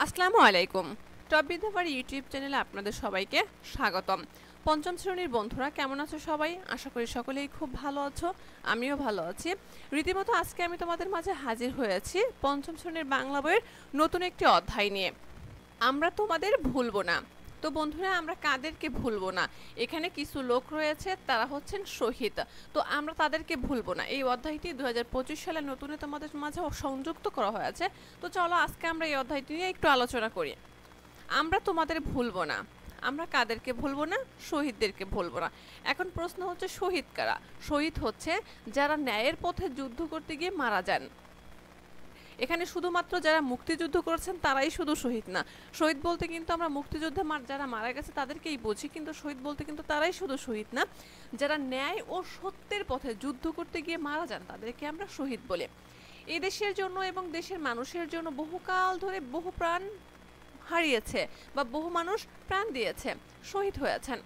আসসালামু আলাইকুম। Top বিদ্যাবার YouTube চ্যানেলে আপনাদের সবাইকে স্বাগতম। পঞ্চম শ্রেণীর বন্ধুরা কেমন আছো সবাই? আশা করি সকলেই খুব ভালো আছো। আমিও ভালো আছি। রীতিমতো আজকে আমি তোমাদের মাঝে হাজির হয়েছি পঞ্চম শ্রেণীর বাংলা বইয়ের নতুন একটি অধ্যায় নিয়ে। আমরা তোমাদের ভুলবো না। তো বন্ধুরা, আমরা কাদেরকে ভুলবো না? এখানে কিছু লোক রয়েছে, তারা হচ্ছেন শহীদ। তো আমরা তাদেরকে ভুলবো না। এই অধ্যায়টি 2025 সালে নতুন তোমাদের মাঝে সংযুক্ত করা হয়েছে। তো চলো আজকে আমরা এই অধ্যায়টি নিয়ে একটু আলোচনা করি। আমরা তোমাদের ভুলবো না। আমরা কাদেরকে ভুলবো না? শহীদদেরকে ভুলবো না। এখন প্রশ্ন হচ্ছে, শহীদ কারা? শহীদ হচ্ছে যারা ন্যায়ের পথে যুদ্ধ করতে গিয়ে মারা যান। এখানে শুধুমাত্র যারা মুক্তিযুদ্ধ করেছেন তারাই শুধু শহীদ না। শহীদ বলতে কিন্তু আমরা মুক্তিযুদ্ধে যারা মারা গেছে তাদেরকেই বুঝি, কিন্তু শহীদ বলতে কিন্তু তারাই শুধু শহীদ না। যারা ন্যায় ও সত্যের পথে যুদ্ধ করতে গিয়ে মারা যান তাদেরকে আমরা শহীদ বলি। এই দেশের জন্য এবং দেশের মানুষের জন্য বহুকাল ধরে বহু প্রাণ হারিয়েছে বা বহু মানুষ প্রাণ দিয়েছে, শহীদ হয়েছেন।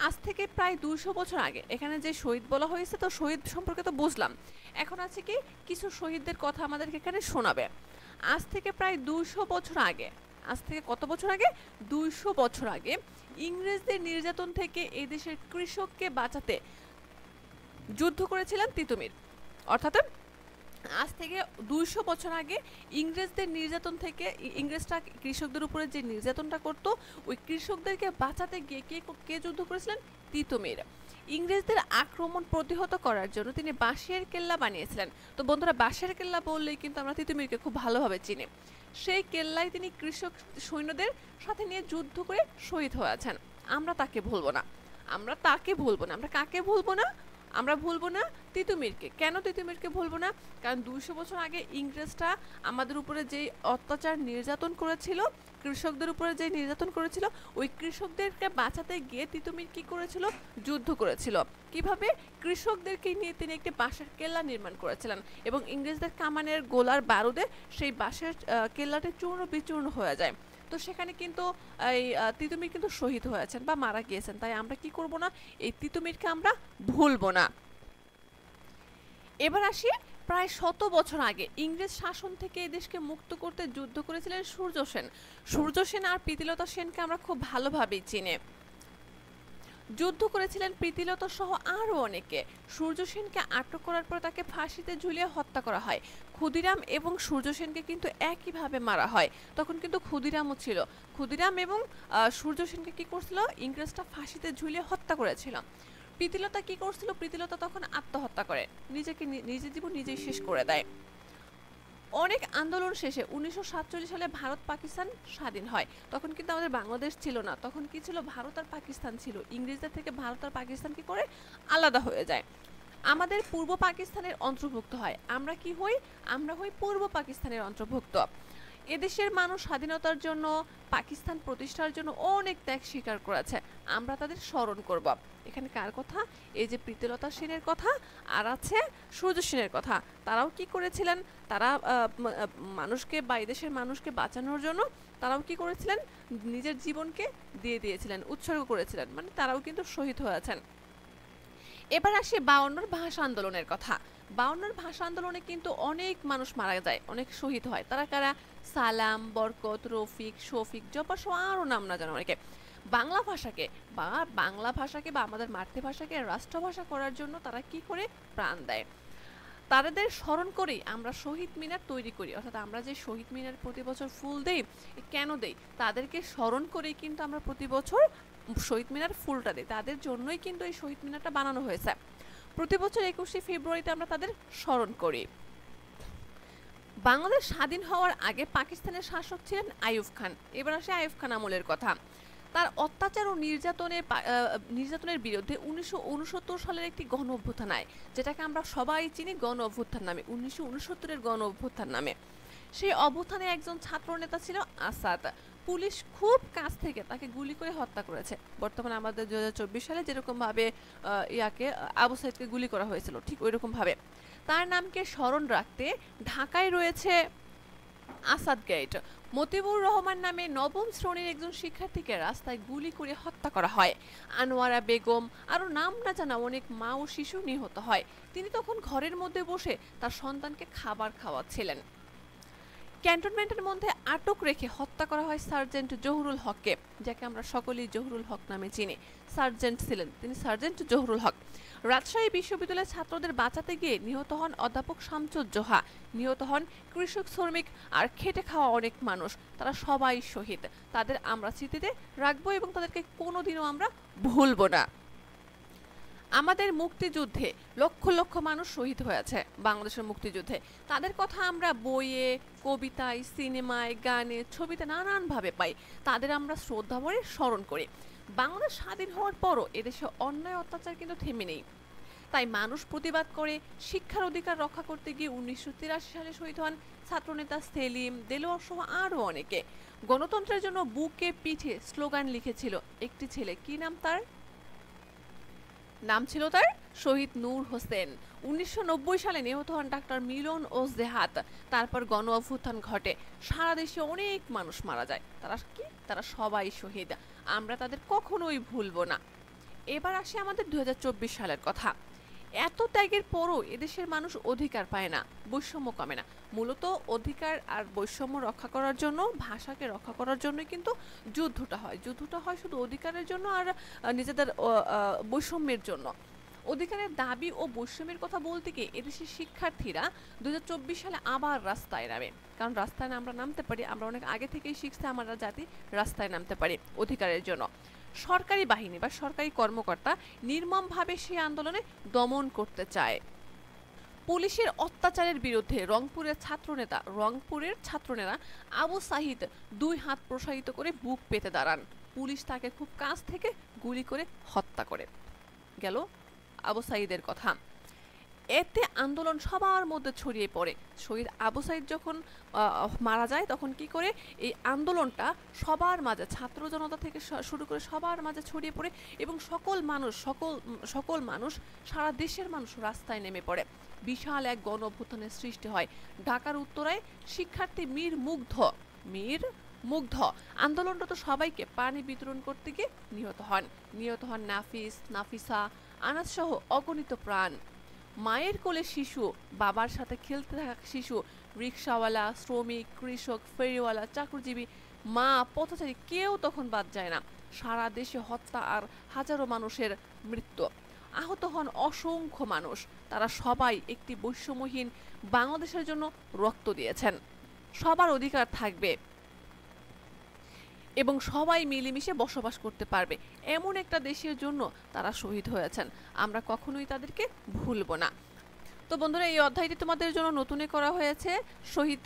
আজ থেকে প্রায় 200 বছর আগে এখানে যে শহীদ বলা হয়েছে, তো শহীদ সম্পর্কে তো বুঝলাম। এখন আছে কি, কিছু শহীদদের কথা আমাদেরকে এখানে শোনাবে। আজ থেকে প্রায় 200 বছর আগে, আজ থেকে কত বছর আগে? 200 বছর আগে ইংরেজদের নির্যাতন থেকে এই দেশের কৃষককে বাঁচাতে যুদ্ধ করেছিলেন তিতুমির। অর্থাৎ আজ থেকে 200 বছর আগে ইংরেজদের নির্যাতন থেকে, ইংরেজরা কৃষকদের উপরে যে নির্যাতনটা করত, ওই কৃষকদেরকে বাঁচাতে গিয়ে কে যুদ্ধ করেছিলেন? তিতুমির। ইংরেজদের আক্রমণ প্রতিহত করার জন্য তিনি বাঁশের কেল্লা বানিয়েছিলেন। তো বন্ধুরা, বাঁশের কেল্লা বললেই কিন্তু আমরা তিতুমিরকে খুব ভালোভাবে চিনি। সেই কেল্লায় তিনি কৃষক সৈন্যদের সাথে নিয়ে যুদ্ধ করে শহীদ হয়েছেন। আমরা তাকে ভুলবো না। আমরা তাকে ভুলবো না। আমরা কাকে ভুলবো না? আমরা ভুলবো না তিতুমিরকে। কেন তিতুমিরকে ভুলবো না? কারণ 200 বছর আগে ইংরেজরা আমাদের উপরে যে অত্যাচার নির্যাতন করেছিল, কৃষকদের উপরে যে নির্যাতন করেছিল, ওই কৃষকদেরকে বাঁচাতে গিয়ে তিতুমির কি করেছিল? যুদ্ধ করেছিল। কিভাবে? কৃষকদেরকে নিয়ে তিনি একটি বাঁশের কেল্লা নির্মাণ করেছিলেন এবং ইংরেজদের কামানের গোলার বারুদে সেই বাঁশের কেল্লাটি চূর্ণ বিচূর্ণ হয়ে যায়। তো সেখানে কিন্তু এই তিতুমির কিন্তু শহীদ হয়েছেন বা মারা গিয়েছেন। তাই আমরা কি করব না? এই তিতুমিরকে আমরা ভুলবো না। এবার আসি, প্রায় 100 বছর আগে ইংরেজ শাসন থেকে এই দেশকে মুক্ত করতে যুদ্ধ করেছিলেন সূর্য সেন। সূর্য সেন আর প্রীতিলতা সেনকে আমরা খুব ভালোভাবেই চিনি। যুদ্ধ করেছিলেন প্রীতিলতা সহ আরও অনেকে। সূর্য সেনকে আটক করার পর তাকে ফাঁসিতে ঝুলিয়ে হত্যা করা হয়। ক্ষুদিরাম এবং সূর্য সেনকে কিন্তু একইভাবে মারা হয়। তখন কিন্তু ক্ষুদিরামও ছিল। ক্ষুদিরাম এবং সূর্য সেনকে কি করছিল? ইংরেজটা ফাঁসিতে ঝুলিয়ে হত্যা করেছিল। প্রীতিলতা কি করছিল? প্রীতিলতা তখন আত্মহত্যা করে, নিজের জীবন নিজেই শেষ করে দেয়। অনেক আন্দোলন শেষে 1947 সালে ভারত পাকিস্তান স্বাধীন হয়। তখন কিন্তু আমাদের বাংলাদেশ ছিল না, তখন কি ছিল? ভারত আর পাকিস্তান ছিল। ইংরেজদের থেকে ভারত আর পাকিস্তান কি করে? আলাদা হয়ে যায়। আমাদের পূর্ব পাকিস্তানের অন্তর্ভুক্ত হয়। আমরা কি হই? আমরা হই পূর্ব পাকিস্তানের অন্তর্ভুক্ত। এদেশের মানুষ স্বাধীনতার জন্য, পাকিস্তান প্রতিষ্ঠার জন্য অনেক ত্যাগ স্বীকার করেছে। আমরা তাদের স্মরণ করব। এখানে কার কথা? এই যে প্রীতিলতা সেনের কথা, আর আছে সূর্য সেনের কথা। তারাও কি করেছিলেন? তারা মানুষকে বা এদেশের মানুষকে বাঁচানোর জন্য তারাও কি করেছিলেন? নিজের জীবনকে দিয়ে দিয়েছিলেন, উৎসর্গ করেছিলেন। মানে তারাও কিন্তু শহীদ হয়েছেন। এবার আসি 52 ভাষা আন্দোলনের কথা। 52 ভাষা আন্দোলনে কিন্তু অনেক মানুষ মারা যায়, অনেক শহীদ হয়। তারা কারা? সালাম, বরকত, রফিক, শফিক, জব্বার সহ আরও নাম না জানো অনেকে। বাংলা ভাষাকে বা আমাদের মাতৃভাষাকে রাষ্ট্রভাষা করার জন্য তারা কি করে? প্রাণ দেয়। তাদের স্মরণ করেই আমরা শহীদ মিনার তৈরি করি। অর্থাৎ আমরা যে শহীদ মিনার প্রতি বছর ফুল দেই, কেন দেই? তাদেরকে স্মরণ করেই কিন্তু আমরা প্রতি বছর শহীদ মিনার ফুলটা দিই। তাদের জন্যই কিন্তু এই শহীদ মিনারটা বানানো হয়েছে। প্রতি বছর 21শে ফেব্রুয়ারিতে আমরা তাদের স্মরণ করি। বাংলাদেশ স্বাধীন হওয়ার আগে পাকিস্তানের শাসক ছিলেন আইয়ুব খান। এবার আসে আইয়ুব খান আমলের কথা। তার অত্যাচার ও নির্যাতনের বিরুদ্ধে 1969 সালের একটি গণ অভ্যুত্থান হয়, যেটাকে আমরা সবাই চিনি গণ অভ্যুত্থান নামে, 1969-এর গণ অভ্যুত্থান নামে। সেই অভ্যুত্থানে একজন ছাত্র নেতা ছিল আসাদ। পুলিশ খুব কাছ থেকে তাকে গুলি করে হত্যা করেছে। বর্তমানে আমাদের 2024 সালে যেরকম ভাবে আবু সাইদকে গুলি করা হয়েছিল, ঠিক ওই রকম ভাবে তার নামকে স্মরণ রাখতে ঢাকায় রয়েছে আসাদ গেট। মতিবুর রহমান নামে নবম শ্রেণীর একজন শিক্ষার্থীকে রাস্তায় গুলি করে হত্যা করা হয়। আনোয়ারা বেগম, আরও নাম না জানা অনেক মা ও শিশু নিহত হয়। তিনি তখন ঘরের মধ্যে বসে তার সন্তানকে খাবার খাওয়াচ্ছিলেন। ক্যান্টনমেন্টের মধ্যে আটক রেখে হত্যা করা হয় সার্জেন্ট জহুরুল হককে, যাকে আমরা সকলেই জহুরুল হক নামে চিনি। সার্জেন্ট ছিলেন তিনি, সার্জেন্ট জহুরুল হক। রাজশাহী বিশ্ববিদ্যালয়ের ছাত্রদের বাঁচাতে গিয়ে নিহত হন অধ্যাপক শামসুজ্জোহা, নিহত হন কৃষক, শ্রমিক আর খেটে খাওয়া অনেক মানুষ। তারা সবাই শহীদ। তাদের আমরা স্মৃতিতে রাখবো এবং তাদেরকে কোনোদিনও আমরা ভুলবো না। আমাদের মুক্তিযুদ্ধে লক্ষ লক্ষ মানুষ শহীদ হয়েছে বাংলাদেশের মুক্তিযুদ্ধে। তাদের কথা আমরা বইয়ে, কবিতায়, সিনেমায়, গানে, ছবিতে নানানভাবে পাই। তাদের আমরা শ্রদ্ধা ভরে স্মরণ করি। বাংলাদেশ স্বাধীন হওয়ার পরও এদেশে অন্যায় অত্যাচার কিন্তু থেমে নেই। তাই মানুষ প্রতিবাদ করে শিক্ষার অধিকার রক্ষা করতে গিয়ে 1983 সালে শহীদ হন ছাত্রনেতা সেলিম, দেলোয়ার সহ আরও অনেকে। গণতন্ত্রের জন্য বুকে পিঠে স্লোগান লিখেছিল একটি ছেলে, কি নাম তার? নাম ছিল তার শহীদ নূর হোসেন। 1990 সালে নিহত হন ডাক্তার মিলন ওজদেহাত। তারপর গণ অভ্যুত্থান ঘটে, সারা দেশে অনেক মানুষ মারা যায়। তারা সবাই শহীদ। আমরা তাদের কখনোই ভুলবো না। এবার আসে আমাদের 2024 সালের কথা। এত ত্যাগের পরও এদেশের মানুষ অধিকার পায় না, বৈষম্য কমে না। মূলত অধিকার আর বৈষম্য রক্ষা করার জন্য, ভাষাকে রক্ষা করার জন্য কিন্তু যুদ্ধটা হয় শুধু অধিকারের জন্য আর নিজেদের বৈষম্যের জন্য। অধিকারের দাবি ও বৈষম্যের কথা বলতে গিয়ে এদেশের শিক্ষার্থীরা 2024 সালে আবার রাস্তায় নামে। কারণ রাস্তায় আমরা নামতে পারি, আমরা অনেক আগে থেকেই শিখছি আমরা জাতি রাস্তায় নামতে পারি অধিকারের জন্য। সরকারি বাহিনী বা সরকারি কর্মকর্তা নির্মমভাবে সেই আন্দোলনে দমন করতে চায়। পুলিশের অত্যাচারের বিরুদ্ধে রংপুরের ছাত্রনেতা আবু সাহিদ 2 হাত প্রসারিত করে বুক পেতে দাঁড়ান। পুলিশ তাকে খুব কাছ থেকে গুলি করে হত্যা করে গেল। আবু সাইদের কথা। এতে আন্দোলন সবার মধ্যে ছড়িয়ে পড়ে। শহীদ আবু সাইদ যখন মারা যায় তখন কি করে এই আন্দোলনটা সবার মাঝে, ছাত্র জনতা থেকে শুরু করে সবার মাঝে ছড়িয়ে পড়ে এবং সকল মানুষ, সারা দেশের মানুষ রাস্তায় নেমে পড়ে। বিশাল এক গণ অভ্যুত্থানের সৃষ্টি হয়। ঢাকার উত্তরায় শিক্ষার্থী মীর মুগ্ধ আন্দোলনরত সবাইকে পানি বিতরণ করতে গিয়ে নিহত হন নাফিস, নাফিসা, আনাস সহ অগণিত প্রাণ। মায়ের কোলে শিশু, বাবার সাথে খেলতে থাকা শিশু, রিকশাওয়ালা, শ্রমিক, কৃষক, ফেরিওয়ালা, চাকরিজীবী, মা, পথচারী, কেউ তখন বাদ যায় না। সারা দেশে হত্যা আর হাজারো মানুষের মৃত্যু। আহত হন অসংখ্য মানুষ। তারা সবাই একটি বৈষম্যহীন বাংলাদেশের জন্য রক্ত দিয়েছেন। সবার অধিকার থাকবে এবং সবাই মিলেমিশে বসবাস করতে পারবে এমন একটা দেশের জন্য তারা শহীদ হয়েছেন। আমরা কখনোই তাদেরকে ভুলবো না। তো বন্ধুরা, এই অধ্যায়টি তোমাদের জন্য নতুনে করা হয়েছে। শহীদ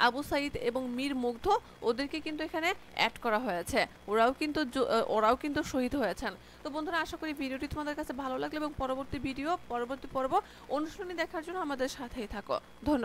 আবু সাইদ এবং মীর মুগ্ধ, ওদেরকে কিন্তু এখানে অ্যাড করা হয়েছে। ওরাও কিন্তু শহীদ হয়েছেন। তো বন্ধুরা, আশা করি ভিডিওটি তোমাদের কাছে ভালো লাগলো এবং পরবর্তী পর্ব অনুশীলনী দেখার জন্য আমাদের সাথেই থাকো। ধন্যবাদ।